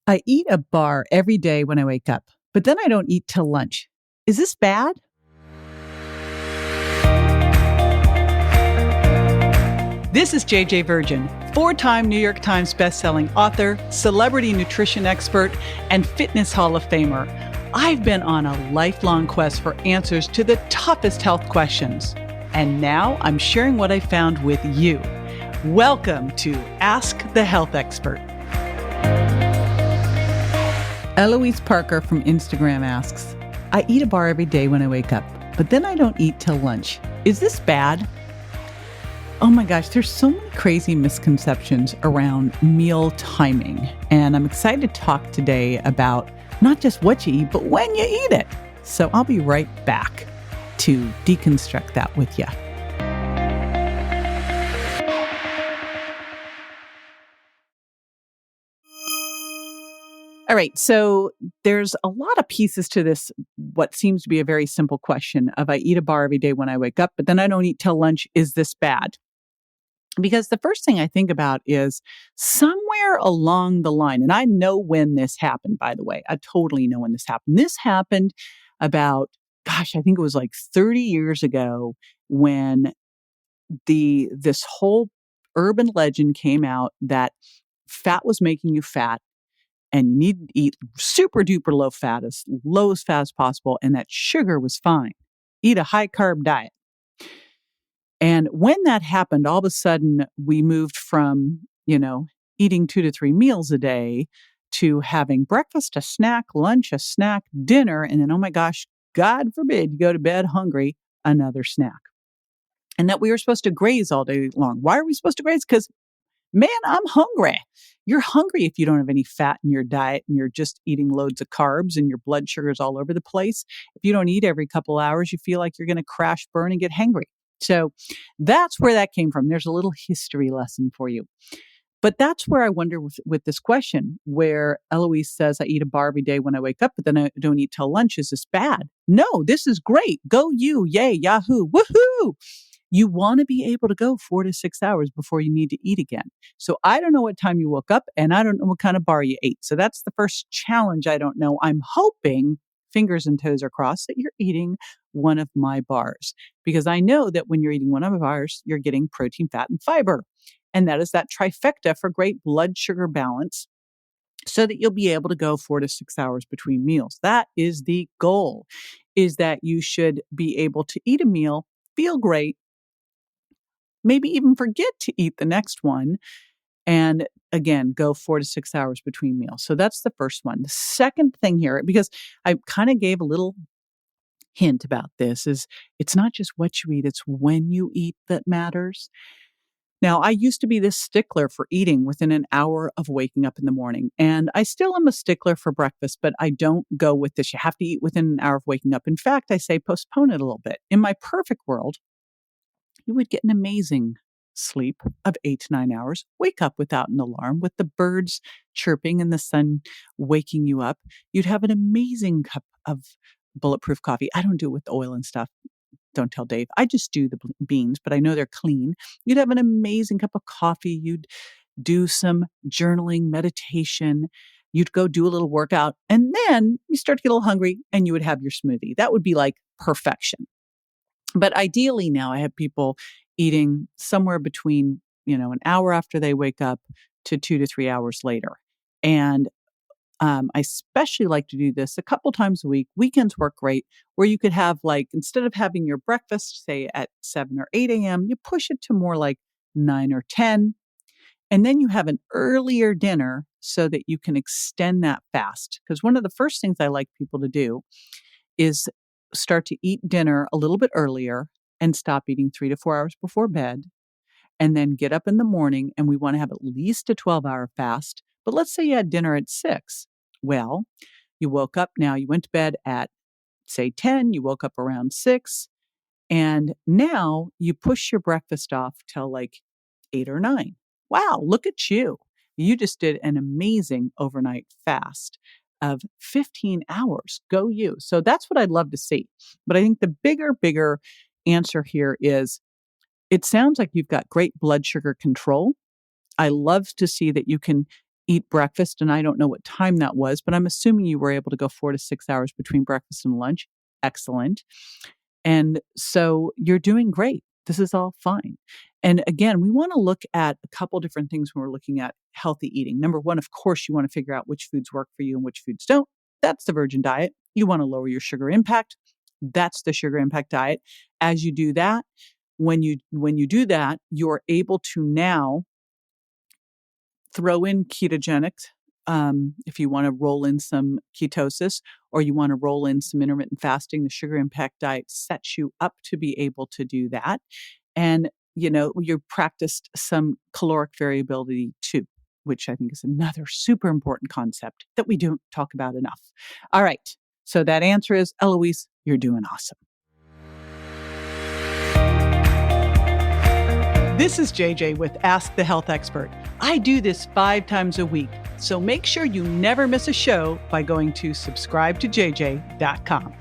I eat a bar every day when I wake up, but then I don't eat till lunch. Is this bad? This is JJ Virgin, four-time New York Times bestselling author, celebrity nutrition expert, and fitness Hall of Famer. I've been on a lifelong quest for answers to the toughest health questions. And now I'm sharing what I found with you. Welcome to Ask the Health Expert. Eloise Parker from Instagram asks, I eat a bar every day when I wake up, but then I don't eat till lunch. Is this bad? Oh my gosh, there's so many crazy misconceptions around meal timing. And I'm excited to talk today about not just what you eat, but when you eat it. So I'll be right back to deconstruct that with you. All right, so there's a lot of pieces to this, what seems to be a very simple question of I eat a bar every day when I wake up, but then I don't eat till lunch. Is this bad? Because the first thing I think about is somewhere along the line, and I know when this happened, by the way, I totally know when this happened. This happened about, I think it was like 30 years ago when this whole urban legend came out that fat was making you fat and you need to eat super duper low fat as possible, and that sugar was fine. Eat a high carb diet. And when that happened, all of a sudden we moved from, eating 2 to 3 meals a day to having breakfast, a snack, lunch, a snack, dinner, and then, oh my gosh, God forbid you go to bed hungry, another snack. And that we were supposed to graze all day long. Why are we supposed to graze? Because, man, I'm hungry. You're hungry if you don't have any fat in your diet and you're just eating loads of carbs and your blood sugar's all over the place. If you don't eat every couple hours, you feel like you're going to crash, burn, and get hangry. So that's where that came from. There's a little history lesson for you. But that's where I wonder with this question, where Eloise says, I eat a bar every day when I wake up, but then I don't eat till lunch. Is this bad? No, this is great. Go you. Yay, Yahoo. Woohoo. You want to be able to go 4 to 6 hours before you need to eat again. So I don't know what time you woke up and I don't know what kind of bar you ate. So that's the first challenge I don't know. I'm hoping, fingers and toes are crossed, that you're eating one of my bars, because I know that when you're eating one of my bars, you're getting protein, fat, and fiber. And that is that trifecta for great blood sugar balance so that you'll be able to go 4 to 6 hours between meals. That is the goal, is that you should be able to eat a meal, feel great, maybe even forget to eat the next one, and again, go 4 to 6 hours between meals. So that's the first one. The second thing here, because I kind of gave a little hint about this, is it's not just what you eat, it's when you eat that matters. Now, I used to be this stickler for eating within an hour of waking up in the morning, and I still am a stickler for breakfast, but I don't go with this. You have to eat within an hour of waking up. In fact, I say postpone it a little bit. In my perfect world, you would get an amazing sleep of 8 to 9 hours, wake up without an alarm, with the birds chirping and the sun waking you up. You'd have an amazing cup of bulletproof coffee. I don't do it with oil and stuff. Don't tell Dave. I just do the beans, but I know they're clean. You'd have an amazing cup of coffee. You'd do some journaling, meditation. You'd go do a little workout, and then you start to get a little hungry and you would have your smoothie. That would be like perfection. But ideally now I have people eating somewhere between, an hour after they wake up to 2 to 3 hours later. And I especially like to do this a couple times a week. Weekends work great, where you could have, like, instead of having your breakfast, say at 7 or 8 a.m., you push it to more like 9 or 10. And then you have an earlier dinner so that you can extend that fast. Because one of the first things I like people to do is start to eat dinner a little bit earlier and stop eating 3 to 4 hours before bed, and then get up in the morning, and we want to have at least a 12-hour fast. But let's say you had dinner at 6. Well, you woke up now, you went to bed at, say, 10, you woke up around 6, and now you push your breakfast off till like 8 or 9. Wow, look at you. You just did an amazing overnight fast of 15 hours. Go you. So that's what I'd love to see. But I think the bigger answer here is, it sounds like you've got great blood sugar control. I love to see that you can eat breakfast, and I don't know what time that was, but I'm assuming you were able to go 4 to 6 hours between breakfast and lunch. Excellent. And so you're doing great. This is all fine. And again, we want to look at a couple different things when we're looking at healthy eating. Number one, of course, you want to figure out which foods work for you and which foods don't. That's the virgin diet. You want to lower your sugar impact. That's the sugar impact diet. As you do that, when you do that, you're able to now throw in ketogenic, if you want to roll in some ketosis or you want to roll in some intermittent fasting. The sugar impact diet sets you up to be able to do that. And, you practiced some caloric variability too, which I think is another super important concept that we don't talk about enough. All right. So that answer is, Eloise, you're doing awesome. This is JJ with Ask the Health Expert. I do this 5 times a week, so make sure you never miss a show by going to subscribetojj.com.